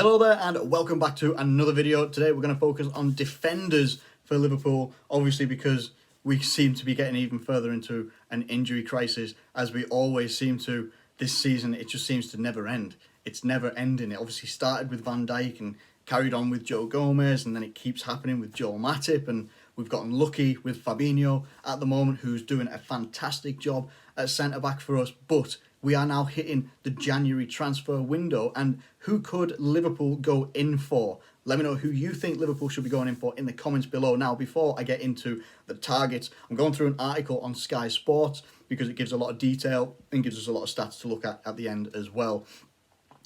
Hello there and welcome back to another video. Today we're going to focus on defenders for Liverpool, obviously because we seem to be getting even further into an injury crisis as we always seem to this season. It just seems to never end. It's never ending. It obviously started with Van Dijk and carried on with Joe Gomez, and then it keeps happening with Joel Matip, and we've gotten lucky with Fabinho at the moment, who's doing a fantastic job at centre-back for us, but we are now hitting the January transfer window, and who could Liverpool go in for? Let me know who you think Liverpool should be going in for in the comments below. Now, before I get into the targets, I'm going through an article on Sky Sports because it gives a lot of detail and gives us a lot of stats to look at the end as well.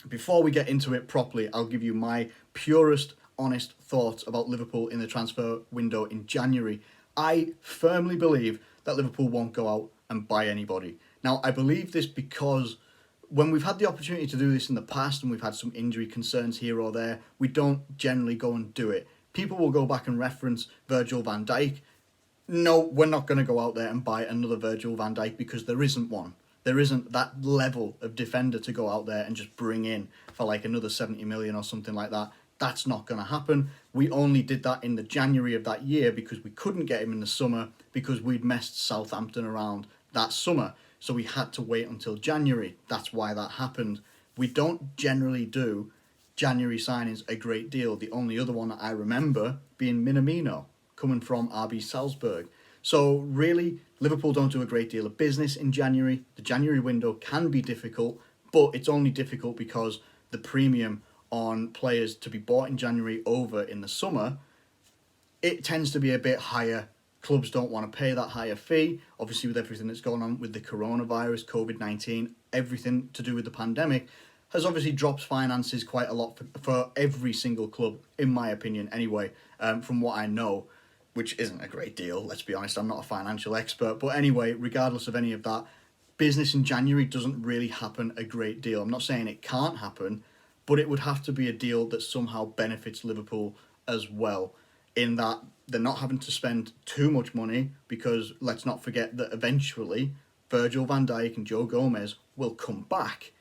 Before we get into it properly, I'll give you my purest, honest thoughts about Liverpool in the transfer window in January. I firmly believe that Liverpool won't go out and buy anybody. Now, I believe this because when we've had the opportunity to do this in the past and we've had some injury concerns here or there, we don't generally go and do it. People will go back and reference Virgil van Dijk. No, we're not going to go out there and buy another Virgil van Dijk because there isn't one. There isn't that level of defender to go out there and just bring in for like another 70 million or something like that. That's not going to happen. We only did that in the January of that year because we couldn't get him in the summer because we'd messed Southampton around that summer. So we had to wait until January. That's why that happened. We don't generally do January signings a great deal. The only other one that I remember being Minamino, coming from RB Salzburg. So really, Liverpool don't do a great deal of business in January. The January window can be difficult, but it's only difficult because the premium on players to be bought in January over in the summer, it tends to be a bit higher. Clubs don't want to pay that higher fee. Obviously, with everything that's going on with the coronavirus, COVID-19, everything to do with the pandemic, has obviously dropped finances quite a lot for every single club, in my opinion anyway, from what I know, which isn't a great deal, let's be honest. I'm not a financial expert. But anyway, regardless of any of that, business in January doesn't really happen a great deal. I'm not saying it can't happen, but it would have to be a deal that somehow benefits Liverpool as well, in that they're not having to spend too much money, because let's not forget that eventually Virgil van Dijk and Joe Gomez will come back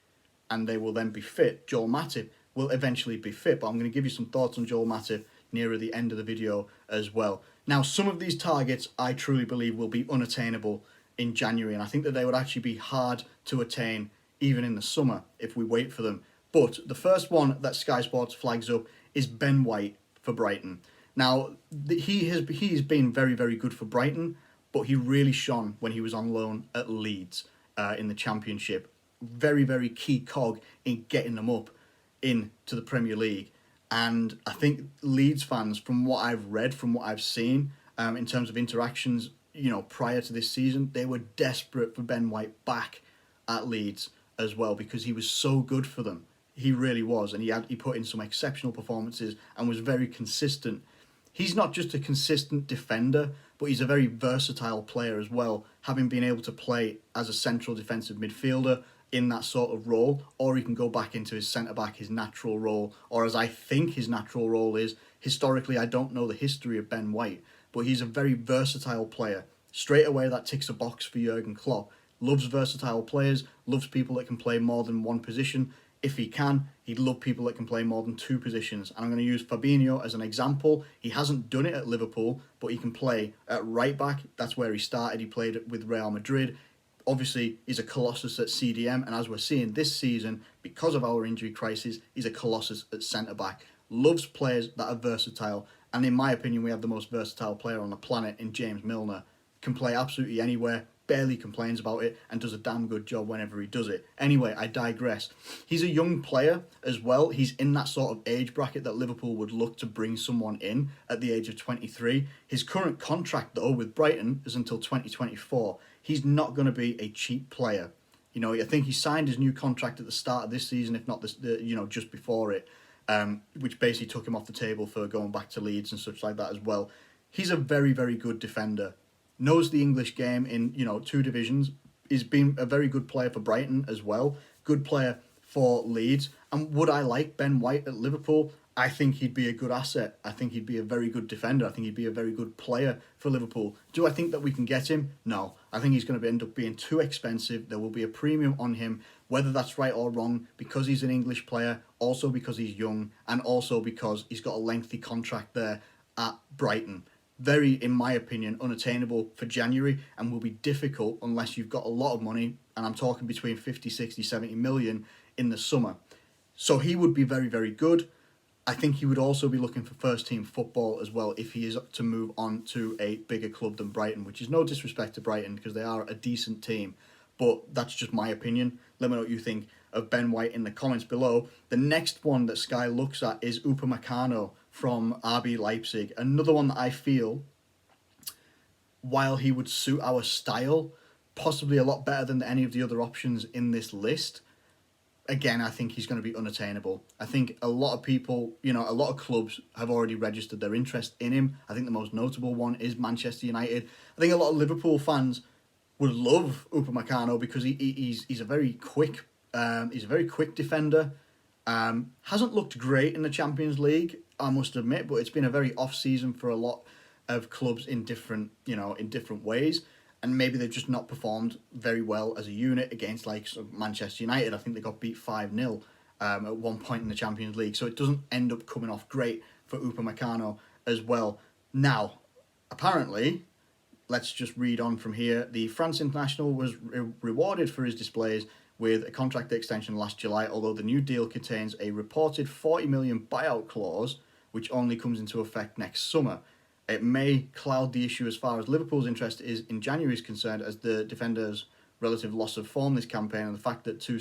and they will then be fit. Joel Matip will eventually be fit, but I'm going to give you some thoughts on Joel Matip nearer the end of the video as well. Now, some of these targets I truly believe will be unattainable in January, and I think that they would actually be hard to attain even in the summer if we wait for them. But the first one that Sky Sports flags up is Ben White for Brighton. Now, he's been very, very good for Brighton, but he really shone when he was on loan at Leeds in the Championship. Very, very key cog in getting them up into the Premier League. And I think Leeds fans, from what I've read, from what I've seen, in terms of interactions, prior to this season, they were desperate for Ben White back at Leeds as well because he was so good for them. He really was, and he put in some exceptional performances and was very consistent. He's not just a consistent defender, but he's a very versatile player as well, having been able to play as a central defensive midfielder in that sort of role, or he can go back into his centre-back, his natural role, or as I think his natural role is. Historically, I don't know the history of Ben White, but he's a very versatile player. Straight away, that ticks a box for Jurgen Klopp. Loves versatile players, loves people that can play more than one position. If he can, he'd love people that can play more than two positions. And I'm going to use Fabinho as an example. He hasn't done it at Liverpool, but he can play at right back. That's where he started. He played with Real Madrid. Obviously, he's a colossus at CDM. And as we're seeing this season, because of our injury crisis, he's a colossus at centre-back. Loves players that are versatile. And in my opinion, we have the most versatile player on the planet in James Milner. Can play absolutely anywhere. Barely complains about it and does a damn good job whenever he does it. Anyway, I digress. He's a young player as well. He's in that sort of age bracket that Liverpool would look to bring someone in at the age of 23. His current contract, though, with Brighton is until 2024. He's not going to be a cheap player. I think he signed his new contract at the start of this season, if not just before it, which basically took him off the table for going back to Leeds and such like that as well. He's a very, very good defender. Knows the English game in, two divisions. He's been a very good player for Brighton as well. Good player for Leeds. And would I like Ben White at Liverpool? I think he'd be a good asset. I think he'd be a very good defender. I think he'd be a very good player for Liverpool. Do I think that we can get him? No. I think he's going to end up being too expensive. There will be a premium on him, whether that's right or wrong, because he's an English player, also because he's young, and also because he's got a lengthy contract there at Brighton. Very, in my opinion, unattainable for January, and will be difficult unless you've got a lot of money, and I'm talking between 50, 60, 70 million in the summer. So he would be very, very good. I think he would also be looking for first team football as well if he is to move on to a bigger club than Brighton, which is no disrespect to Brighton because they are a decent team, but that's just my opinion. Let me know what you think of Ben White in the comments below. The next one that Sky looks at is Upamecano from RB Leipzig. Another one that I feel, while he would suit our style, possibly a lot better than any of the other options in this list. Again, I think he's going to be unattainable. I think a lot of people, a lot of clubs have already registered their interest in him. I think the most notable one is Manchester United. I think a lot of Liverpool fans would love Upamecano because he's a very quick defender. Hasn't looked great in the Champions League, I must admit, but it's been a very off season for a lot of clubs in different ways. And maybe they've just not performed very well as a unit against Manchester United. I think they got beat 5-0 at one point in the Champions League. So it doesn't end up coming off great for Upamecano as well. Now, apparently, let's just read on from here. The France international was rewarded for his displays with a contract extension last July, although the new deal contains a reported 40 million buyout clause, which only comes into effect next summer. It may cloud the issue as far as Liverpool's interest is in January is concerned, as the defender's relative loss of form this campaign and the fact that the two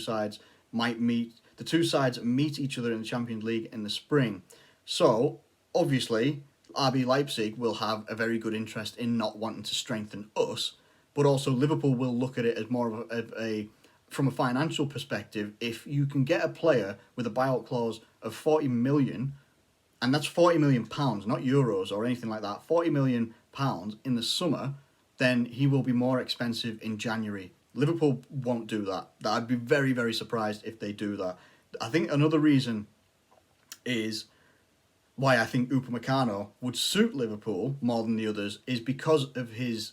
sides meet each other in the Champions League in the spring. So, obviously, RB Leipzig will have a very good interest in not wanting to strengthen us, but also Liverpool will look at it as more of a from a financial perspective. If you can get a player with a buyout clause of 40 million, and that's 40 million pounds, not euros or anything like that, 40 million pounds in the summer, then he will be more expensive in January. Liverpool won't do that. I'd be very, very surprised if they do that. I think another reason is why I think Upamecano would suit Liverpool more than the others is because of his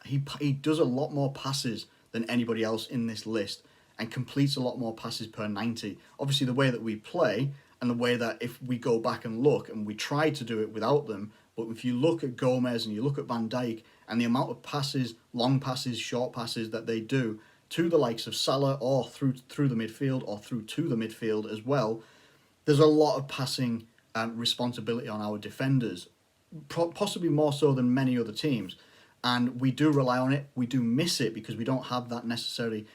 he does a lot more passes than anybody else in this list and completes a lot more passes per 90. Obviously, the way that we play and the way that if we go back and look, and we try to do it without them, but if you look at Gomez and you look at Van Dijk and the amount of passes, long passes, short passes that they do to the likes of Salah or through the midfield or through to the midfield as well, there's a lot of passing responsibility on our defenders, possibly more so than many other teams. And we do rely on it. We do miss it because we don't have that necessary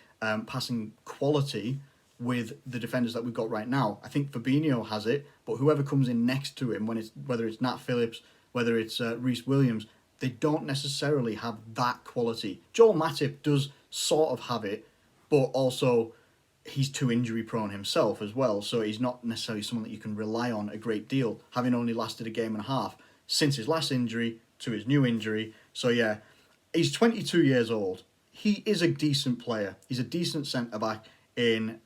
passing quality with the defenders that we've got right now. I think Fabinho has it, but whoever comes in next to him, whether it's Nat Phillips, whether it's Reece Williams, they don't necessarily have that quality. Joel Matip does sort of have it, but also he's too injury prone himself as well, so he's not necessarily someone that you can rely on a great deal, having only lasted a game and a half since his last injury to his new injury. So yeah, he's 22 years old. He is a decent player. He's a decent centre-back in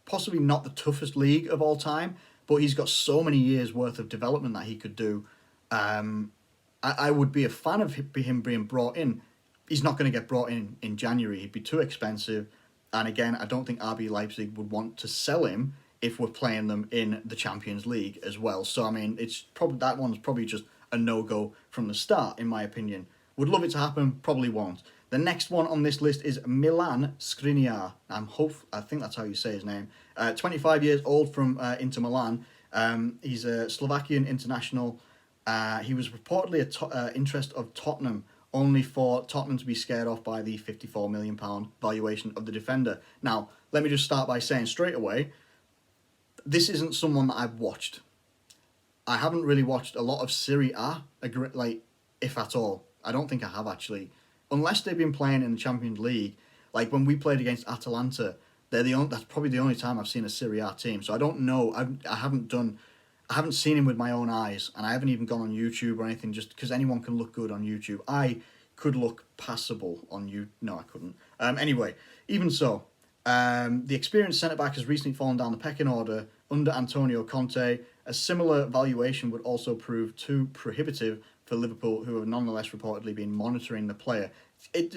possibly not the toughest league of all time, but he's got so many years worth of development that he could do. I would be a fan of him being brought in. He's not going to get brought in January. He'd be too expensive. And again, I don't think RB Leipzig would want to sell him if we're playing them in the Champions League as well. So, I mean, that one's probably just a no-go from the start, in my opinion. Would love it to happen, probably won't. The next one on this list is Milan Skriniar. I think that's how you say his name. 25 years old from Inter Milan. He's a Slovakian international. He was reportedly interest of Tottenham, only for Tottenham to be scared off by the £54 million valuation of the defender. Now, let me just start by saying straight away, this isn't someone that I've watched. I haven't really watched a lot of Serie A, if at all. I don't think I have, actually. Unless they've been playing in the Champions League, like when we played against Atalanta, that's probably the only time I've seen a Serie A team. So I don't know. I haven't seen him with my own eyes, and I haven't even gone on YouTube or anything, just because anyone can look good on YouTube. I could look passable on you. No, I couldn't. Anyway, even so, The experienced centre-back has recently fallen down the pecking order under Antonio Conte. A similar valuation would also prove too prohibitive for Liverpool, who have nonetheless reportedly been monitoring the player.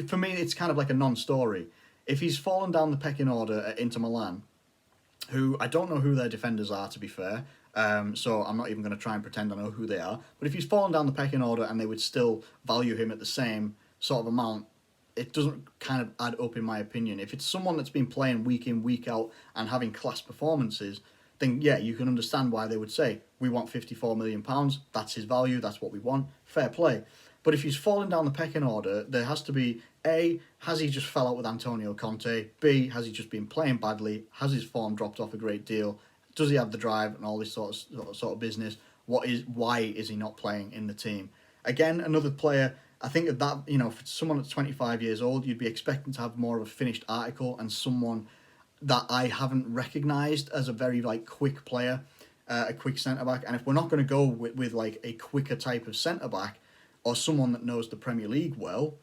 For me, it's kind of like a non-story. If he's fallen down the pecking order at Inter Milan, who I don't know who their defenders are, to be fair, so I'm not even going to try and pretend I know who they are, but if he's fallen down the pecking order and they would still value him at the same sort of amount, it doesn't kind of add up in my opinion. If it's someone that's been playing week in, week out and having class performances, then yeah, you can understand why they would say, we want £54 million, that's his value, that's what we want, fair play. But if he's fallen down the pecking order, there has to be, A, has he just fell out with Antonio Conte? B, has he just been playing badly? Has his form dropped off a great deal? Does he have the drive and all this sort of business? Why is he not playing in the team? Again, another player, I think that, for someone that's 25 years old, you'd be expecting to have more of a finished article and someone that I haven't recognised as a very quick player, a quick centre-back. And if we're not going to go with like a quicker type of centre-back or someone that knows the Premier League well,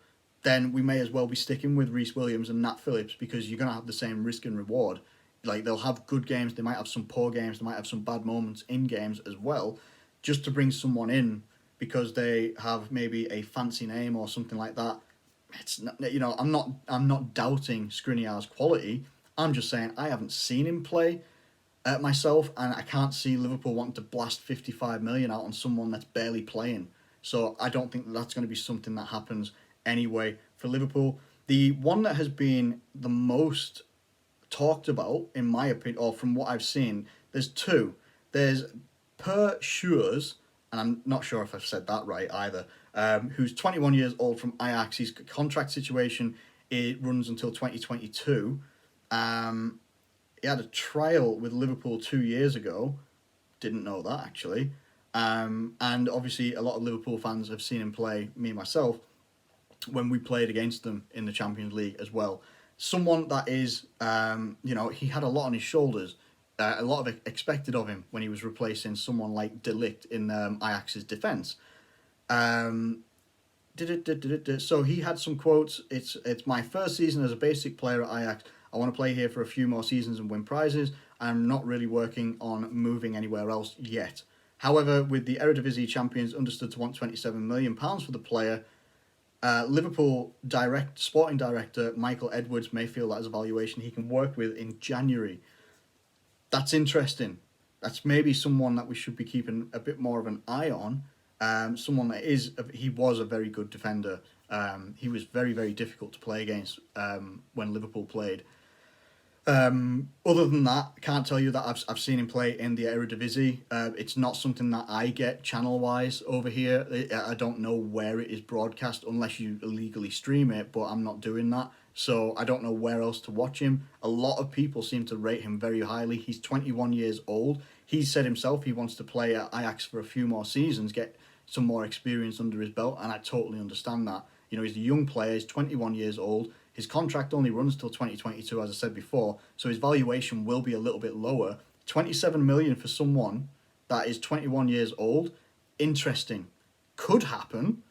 then we may as well be sticking with Reece Williams and Nat Phillips, because you're going to have the same risk and reward. Like, they'll have good games, they might have some poor games, they might have some bad moments in games as well. Just to bring someone in because they have maybe a fancy name or something like that, it's not, I'm not doubting Skriniar's quality. I'm just saying I haven't seen him play myself, and I can't see Liverpool wanting to blast 55 million out on someone that's barely playing. So I don't think that's going to be something that happens anyway for Liverpool. The one that has been the most talked about, in my opinion, or from what I've seen, there's two. There's Per Schurz, and I'm not sure if I've said that right either, who's 21 years old from Ajax. His contract situation, it runs until 2022. He had a trial with Liverpool 2 years ago. Didn't know that, actually. And obviously a lot of Liverpool fans have seen him play, me myself, when we played against them in the Champions League as well. Someone that is, he had a lot on his shoulders, a lot of expected of him when he was replacing someone like De Ligt in Ajax's defence. So he had some quotes. It's my first season as a basic player at Ajax. I want to play here for a few more seasons and win prizes. I'm not really working on moving anywhere else yet. However, with the Eredivisie champions understood to want £27 million for the player, Liverpool sporting director Michael Edwards may feel that is a valuation he can work with in January. That's interesting. That's maybe someone that we should be keeping a bit more of an eye on. Someone that he was a very good defender. He was very, very difficult to play against when Liverpool played. Other than that, I can't tell you that I've seen him play in the Eredivisie. It's not something that I get channel-wise over here. I don't know where it is broadcast unless you illegally stream it, but I'm not doing that. So I don't know where else to watch him. A lot of people seem to rate him very highly. He's 21 years old. He said himself he wants to play at Ajax for a few more seasons, get some more experience under his belt, and I totally understand that. He's a young player, he's 21 years old. His contract only runs till 2022, as I said before, so his valuation will be a little bit lower. 27 million for someone that is 21 years old, interesting. Could happen,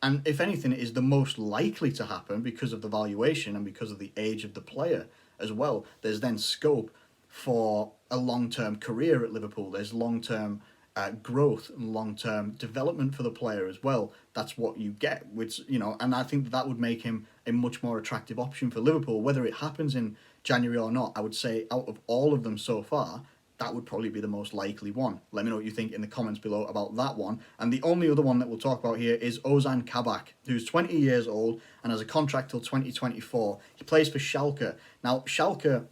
and if anything, it is the most likely to happen because of the valuation and because of the age of the player as well. There's then scope for a long-term career at Liverpool. There's long-term growth and long-term development for the player as well. That's what you get, and I think that would make him a much more attractive option for Liverpool. Whether it happens in January or not, I would say out of all of them so far, that would probably be the most likely one. Let me know what you think in the comments below about that one. And the only other one that we'll talk about here is Ozan Kabak, who's 20 years old and has a contract till 2024. He plays for Schalke. Now, Schalke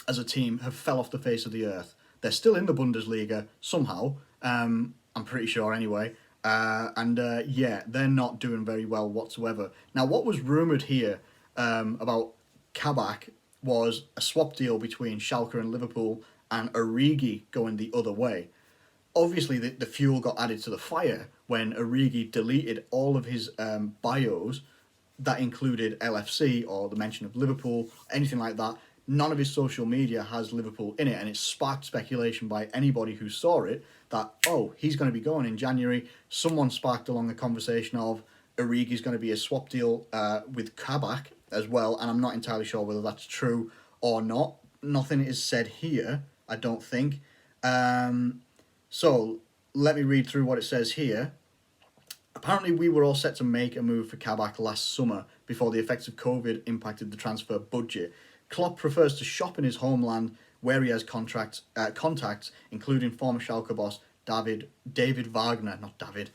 as a team have fell off the face of the earth. They're still in the Bundesliga somehow, I'm pretty sure anyway. They're not doing very well whatsoever. Now, what was rumoured here about Kabak was a swap deal between Schalke and Liverpool and Origi going the other way. Obviously, the fuel got added to the fire when Origi deleted all of his bios that included LFC or the mention of Liverpool, anything like that. None of his social media has Liverpool in it, and it sparked speculation by anybody who saw it that, he's going to be going in January. Someone sparked along the conversation of Origi's going to be a swap deal with Kabak as well, and I'm not entirely sure whether that's true or not. Nothing is said here, I don't think. So let me read through what it says here. Apparently, we were all set to make a move for Kabak last summer before the effects of COVID impacted the transfer budget. Klopp prefers to shop in his homeland where he has contacts, including former Schalke boss David Wagner, not David.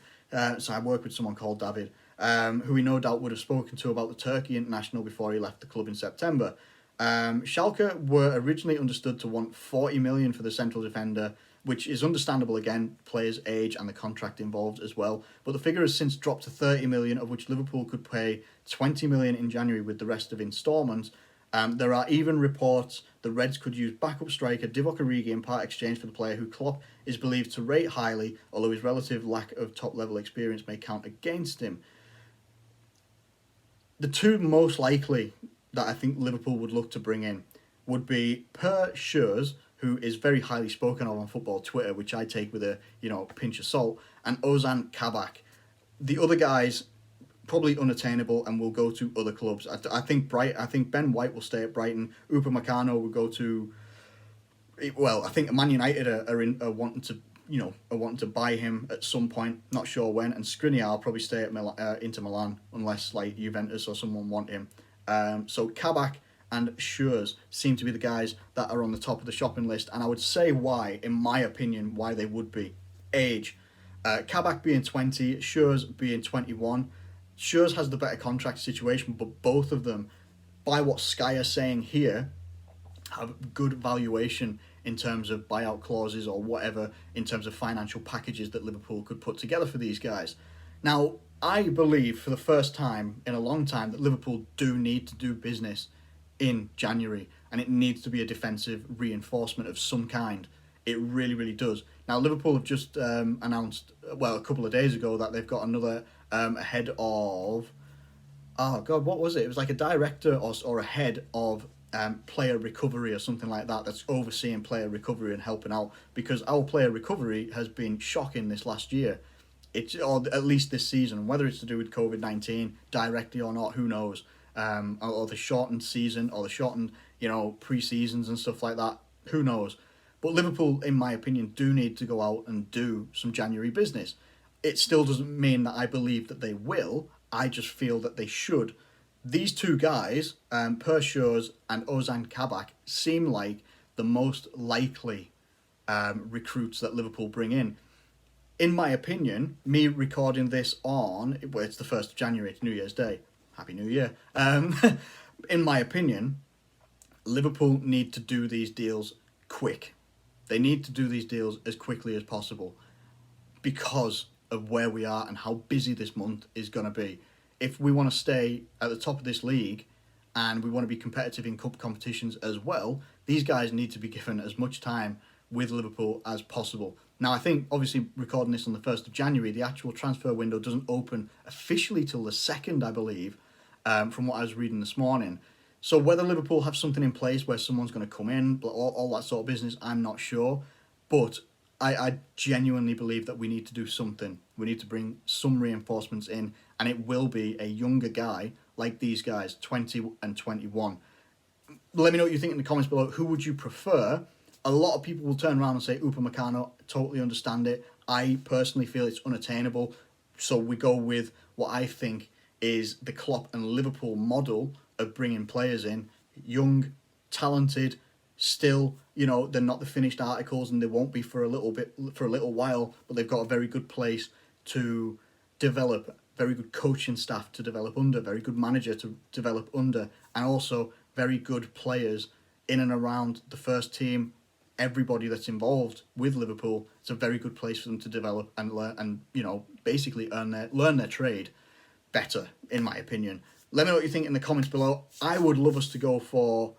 So I work with someone called David, who we no doubt would have spoken to about the Turkey international before he left the club in September. Schalke were originally understood to want 40 million for the central defender, which is understandable again, players' age and the contract involved as well. But the figure has since dropped to 30 million, of which Liverpool could pay 20 million in January with the rest of instalments. There are even reports the Reds could use backup striker Divock Origi in part exchange for the player who Klopp is believed to rate highly, although his relative lack of top-level experience may count against him. The two most likely that I think Liverpool would look to bring in would be Per Schurz, who is very highly spoken of on football Twitter, which I take with a pinch of salt, and Ozan Kabak. The other guys probably unattainable and will go to other clubs. I think Ben White will stay at Brighton. Upamecano will go to. Well, I think Man United are wanting to buy him at some point. Not sure when. And Skriniar will probably stay at Inter Milan unless like Juventus or someone want him. So Kabak and Schurz seem to be the guys that are on the top of the shopping list, and I would say why, in my opinion, why they would be. Age. Kabak being 20, Schurz being 21. Schurz has the better contract situation, but both of them, by what Sky are saying here, have good valuation in terms of buyout clauses or whatever, in terms of financial packages that Liverpool could put together for these guys. Now, I believe for the first time in a long time that Liverpool do need to do business in January, and it needs to be a defensive reinforcement of some kind. It really, really does. Now, Liverpool have just announced, a couple of days ago, that they've got another head of... Oh, God, what was it? It was like a director or a head of player recovery or something like that, that's overseeing player recovery and helping out, because our player recovery has been shocking this last year. Or at least this season, whether it's to do with COVID-19 directly or not, who knows? Or the shortened season, or the shortened, pre-seasons and stuff like that, who knows? But Liverpool, in my opinion, do need to go out and do some January business. It still doesn't mean that I believe that they will. I just feel that they should. These two guys, Per Schurz and Ozan Kabak, seem like the most likely recruits that Liverpool bring in. In my opinion, me recording this on, it's the 1st of January, it's New Year's Day. Happy New Year. In my opinion, Liverpool need to do these deals quick. They need to do these deals as quickly as possible because of where we are and how busy this month is going to be. If we want to stay at the top of this league and we want to be competitive in cup competitions as well, these guys need to be given as much time with Liverpool as possible. Now, I think, obviously, recording this on the 1st of January, the actual transfer window doesn't open officially till the 2nd, I believe, from what I was reading this morning. So whether Liverpool have something in place where someone's going to come in, all that sort of business, I'm not sure. But I genuinely believe that we need to do something. We need to bring some reinforcements in, and it will be a younger guy like these guys, 20 and 21. Let me know what you think in the comments below. Who would you prefer? A lot of people will turn around and say Upamecano. Totally understand it. I personally feel it's unattainable. So we go with what I think is the Klopp and Liverpool model of bringing players in. Young, talented, still, they're not the finished articles, and they won't be for a little while, but they've got a very good place to develop, very good coaching staff to develop under, very good manager to develop under, and also very good players in and around the first team. Everybody that's involved with Liverpool, it's a very good place for them to develop and learn, and basically learn their trade better, in my opinion. Let me know what you think in the comments below. I'd love us to go for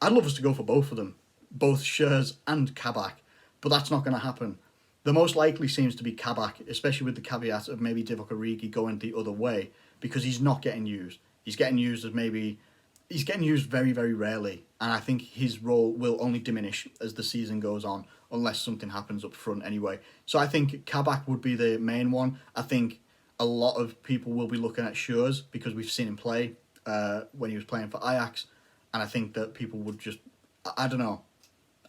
both of them, both Schurz and Kabak, but that's not going to happen. The most likely seems to be Kabak, especially with the caveat of maybe Divock Origi going the other way, because he's not getting used. He's getting used very, very rarely, and I think his role will only diminish as the season goes on, unless something happens up front anyway. So I think Kabak would be the main one. I think a lot of people will be looking at Schurz because we've seen him play when he was playing for Ajax. and I think that people would just, I don't know.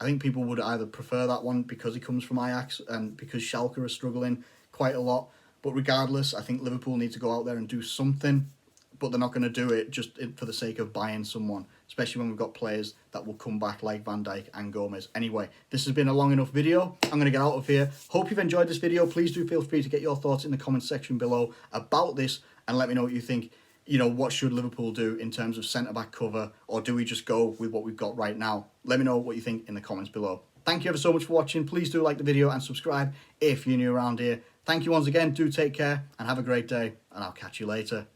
I think people would either prefer that one because he comes from Ajax and because Schalke are struggling quite a lot. But regardless, I think Liverpool need to go out there and do something, but they're not going to do it just for the sake of buying someone, especially when we've got players that will come back like Van Dijk and Gomez. Anyway, this has been a long enough video. I'm going to get out of here. Hope you've enjoyed this video. Please do feel free to get your thoughts in the comment section below about this and let me know what you think. You know, what should Liverpool do in terms of centre-back cover, or do we just go with what we've got right now? Let me know what you think in the comments below. Thank you ever so much for watching. Please do like the video and subscribe if you're new around here. Thank you once again. Do take care and have a great day, and I'll catch you later.